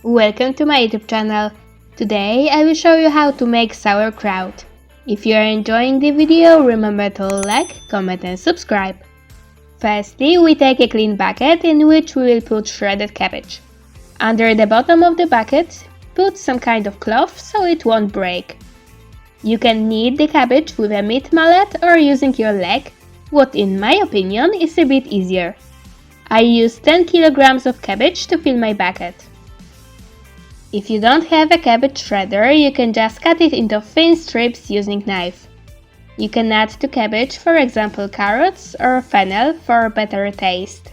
Welcome to my YouTube channel. Today I will show you how to make sauerkraut. If you are enjoying the video, remember to like, comment and subscribe. Firstly, we take a clean bucket in which we will put shredded cabbage. Under the bottom of the bucket, put some kind of cloth so it won't break. You can knead the cabbage with a meat mallet or using your leg, what in my opinion is a bit easier. I used 10 kilograms of cabbage to fill my bucket. If you don't have a cabbage shredder, you can just cut it into thin strips using knife. You can add to cabbage, for example, carrots or fennel for better taste.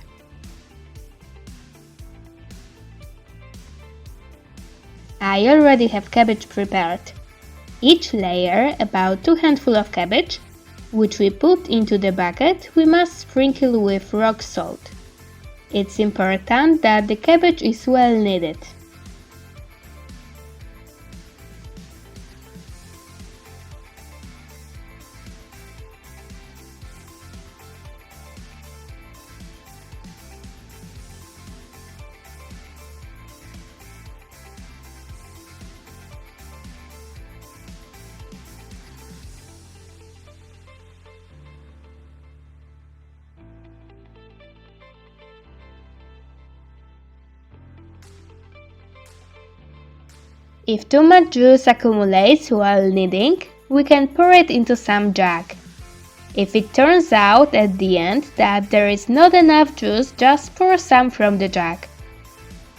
I already have cabbage prepared. Each layer, about 2 handfuls of cabbage, which we put into the bucket, we must sprinkle with rock salt. It's important that the cabbage is well kneaded. If too much juice accumulates while kneading, we can pour it into some jug. If it turns out at the end that there is not enough juice, just pour some from the jug.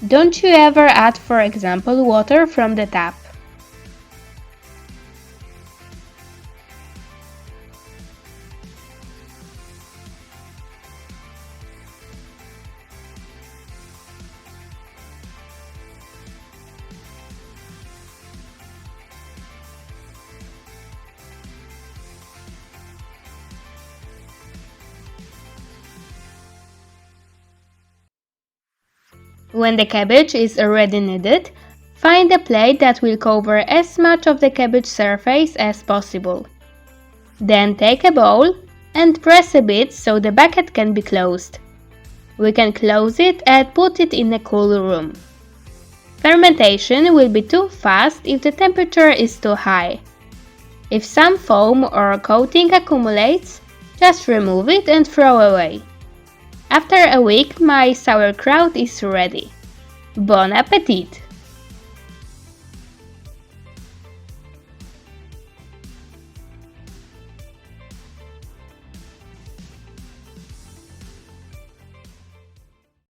Don't you ever add, for example, water from the tap. When the cabbage is already kneaded, find a plate that will cover as much of the cabbage surface as possible. Then take a bowl and press a bit so the bucket can be closed. We can close it and put it in a cool room. Fermentation will be too fast if the temperature is too high. If some foam or coating accumulates, just remove it and throw away. After a week, my sauerkraut is ready. Bon appetit!